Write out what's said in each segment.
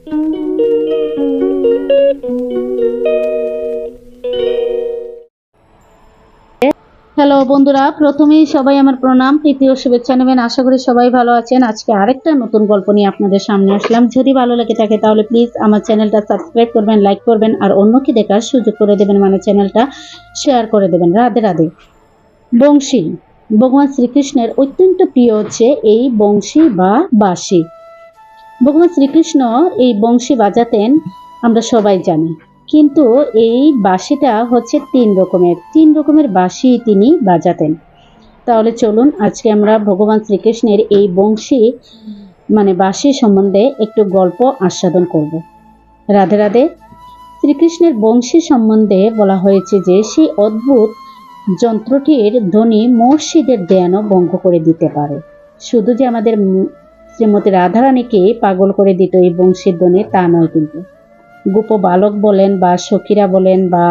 Hello বন্ধুরা, প্রথমেই সবাই আমার প্রণাম, প্রীতি ও শুভেচ্ছা নেবেন। আশা করি সবাই ভালো আছেন। আজকে আরেকটা নতুন গল্প নিয়ে আপনাদের সামনে আসলাম। যদি ভালো লেগে থাকে তাহলে প্লিজ আমার চ্যানেলটা সাবস্ক্রাইব করবেন, লাইক করবেন আর অন্যকে দেখার সুযোগ করে দেবেন, মানে চ্যানেলটা শেয়ার করে দেবেন। রাধে রাধে। বংশী ভগবান শ্রীকৃষ্ণের অত্যন্ত প্রিয় হচ্ছে এই বংশী বা বাঁশি। ভগবান শ্রীকৃষ্ণ এই বংশী বাজাতেন, আমরা সবাই জানি। কিন্তু এই বাঁশিটা হচ্ছে তিন রকমের বাঁশি তিনি বাজাতেন। তাহলে চলুন আজকে আমরা ভগবান শ্রীকৃষ্ণের এই বংশী মানে বাঁশি সম্বন্ধে একটু গল্প আস্বাদন করব। রাধে রাধে। শ্রীকৃষ্ণের বংশী সম্বন্ধে বলা হয়েছে যে সেই অদ্ভুত যন্ত্রটির ধ্বনি মহর্ষিদের ধ্যানও ভঙ্গ করে দিতে পারে। শুধু যে আমাদের শ্রীমতী রাধারানীকে পাগল করে দিত এই বংশীর ধ্বনি তা নয়, কিন্তু গোপ বালক বলেন বা সখীরা বলেন বা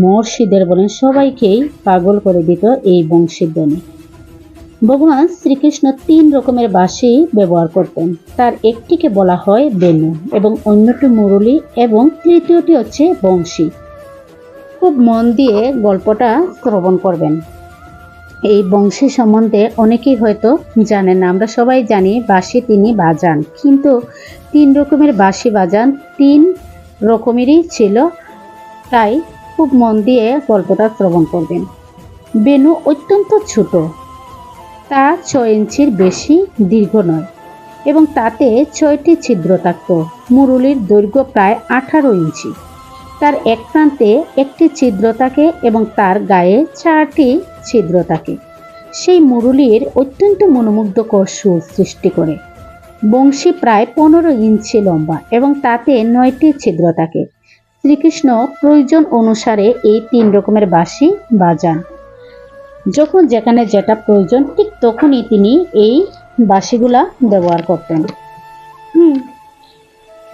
মহর্ষিদের বলেন, সবাইকেই পাগল করে দিত এই বংশীর ধ্বনি। ভগবান শ্রীকৃষ্ণ 3 রকমের বাঁশি ব্যবহার করতেন। তার একটিকে বলা হয় বেণু এবং অন্যটি মুরলী এবং তৃতীয়টি হচ্ছে বংশী। খুব মন দিয়ে গল্পটা শ্রবণ করবেন। এই বংশী সম্বন্ধে অনেকেই হয়তো জানেন না। আমরা সবাই জানি বাঁশি তিনি বাজান, কিন্তু 3 রকমের বাঁশি বাজান, 3 রকমেরই ছিল। তাই খুব মন দিয়ে গল্পটা শ্রবণ করবেন। বেণু অত্যন্ত ছোট, তা 6 ইঞ্চির বেশি দীর্ঘ নয় এবং তাতে 6টি ছিদ্র থাকত। মুরলীর দৈর্ঘ্য প্রায় 18 ইঞ্চি। তার এক প্রান্তে একটি ছিদ্র থাকে এবং তার গায়ে 4টি ছিদ্র থাকে। সেই মুরলীর অত্যন্ত মনোমুগ্ধকর সুর সৃষ্টি করে। বংশী প্রায় 15 ইঞ্চি লম্বা এবং তাতে 9টি ছিদ্র থাকে। শ্রীকৃষ্ণ প্রয়োজন অনুসারে এই 3 রকমের বাঁশি বাজান। যখন যেখানে যেটা প্রয়োজন ঠিক তখনই তিনি এই বাঁশিগুলা ব্যবহার করতেন।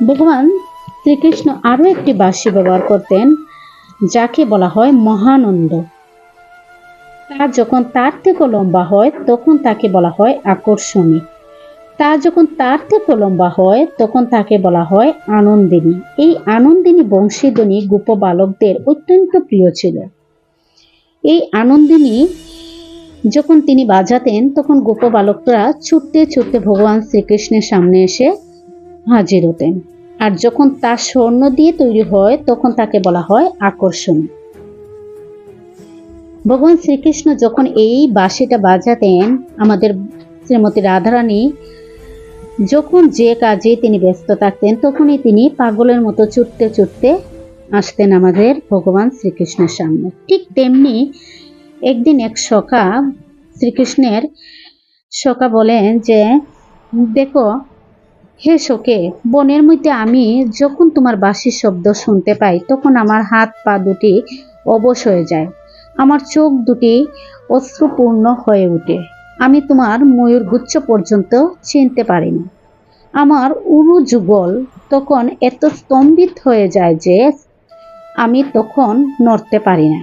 ভগবান শ্রীকৃষ্ণ আরো একটি বাঁশি ব্যবহার করতেন, যাকে বলা হয় মহানন্দ। তা যখন তার থেকে লম্বা হয় তখন তাকে বলা হয় আকর্ষণী। তা যখন তার থেকে লম্বা হয় তখন তাকে বলা হয় আনন্দিনী। এই আনন্দিনী বংশীধ্বনি গোপ বালকদের অত্যন্ত প্রিয় ছিল। এই আনন্দিনী যখন তিনি বাজাতেন তখন গোপ বালকরা ছুটতে ছুটতে ভগবান শ্রীকৃষ্ণের সামনে এসে হাজির হতেন। আর যখন তা স্বর্ণ দিয়ে তৈরি হয় তখন তাকে বলা হয় আকর্ষণ। ভগবান শ্রীকৃষ্ণ যখন এই বাঁশিটা বাজাতেন, আমাদের শ্রীমতী রাধারানী যখন যে কাজে তিনি ব্যস্ত থাকতেন তখনই তিনি পাগলের মতো ছুটতে ছুটতে আসতেন আমাদের ভগবান শ্রীকৃষ্ণের সামনে। ঠিক তেমনি একদিন এক সখা শ্রীকৃষ্ণের সখা বলেন যে, দেখো হে সখে, বনের মধ্যে আমি যখন তোমার বাঁশির শব্দ শুনতে পাই তখন আমার হাত পা দুটি অবশ হয়ে যায়, আমার চোখ দুটি অশ্রুপূর্ণ হয়ে ওঠে। আমি তোমার ময়ূর গুচ্ছ পর্যন্ত চিনতে পারি না। আমার উরু যুগল তখন এত স্তম্ভিত হয়ে যায় যে আমি তখন নড়তে পারি না।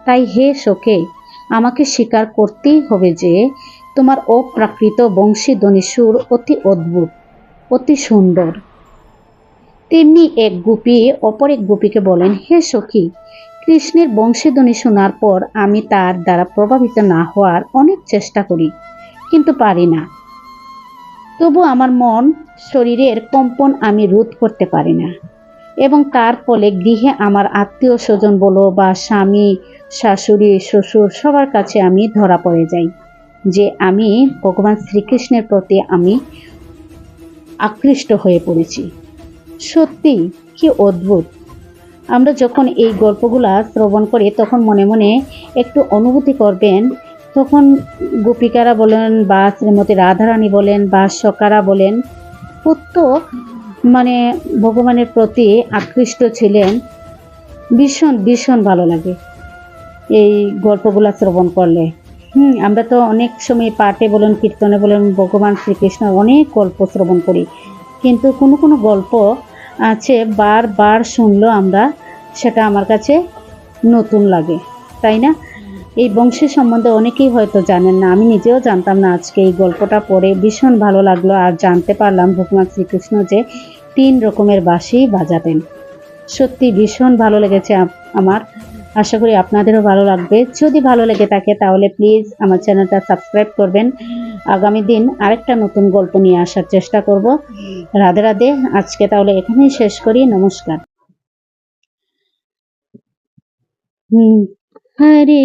তাই হে সখে, আমাকে স্বীকার করতেই হবে যে তোমার অপ্রাকৃত বংশীধ্বনি সুর অতি অদ্ভুত, অতি সুন্দর। তেমনি এক গোপী অপর এক গোপীকে বলেন, হে সখী, কৃষ্ণের বংশীধ্বনি শোনার পর আমি তার দ্বারা প্রভাবিত না হওয়ার অনেক চেষ্টা করি, কিন্তু পারি না। তবু আমার মন শরীরের কম্পন আমি রোধ করতে পারি না এবং তার ফলে গৃহে আমার আত্মীয় স্বজন বলো বা স্বামী শাশুড়ি শ্বশুর সবার কাছে আমি ধরা পড়ে যাই যে আমি ভগবান শ্রীকৃষ্ণের প্রতি আমি আকৃষ্ট হয়ে পড়েছি। সত্যি কি অদ্ভুত। আমরা যখন এই গল্পগুলা শ্রবণ করি তখন মনে মনে একটু অনুভূতি করবেন। তখন গোপিকারা বলেন বা শ্রীমতী রাধারানী বলেন বা সখারা বলেন, প্রত্যেক মানে ভগবানের প্রতি আকৃষ্ট ছিলেন। ভীষণ ভীষণ ভালো লাগে এই গল্পগুলা শ্রবণ করলে। আমরা তো অনেক সময় পাঠে বলেন কীর্তনে বলেন ভগবান শ্রীকৃষ্ণ অনেক গল্প শ্রবণ করি, কিন্তু কোনো কোনো গল্প আছে বারবার শুনলেও আমরা সেটা আমার কাছে নতুন লাগে, তাই না? এই বংশের সম্বন্ধে অনেকেই হয়তো জানেন না, আমি নিজেও জানতাম না। আজকে এই গল্পটা পড়ে ভীষণ ভালো লাগলো আর জানতে পারলাম ভগবান শ্রীকৃষ্ণ যে 3 রকমের বাঁশি বাজাতেন। সত্যি ভীষণ ভালো লেগেছে আমার। আশা করি আপনাদেরও ভালো লাগবে। যদি ভালো লেগে থাকে তাহলে প্লিজ আমার চ্যানেলটা সাবস্ক্রাইব করবেন। আগামী দিন আরেকটা নতুন গল্প নিয়ে আসার চেষ্টা করব। রাধে রাধে। আজকে তাহলে এখানেই শেষ করি। নমস্কার। হরে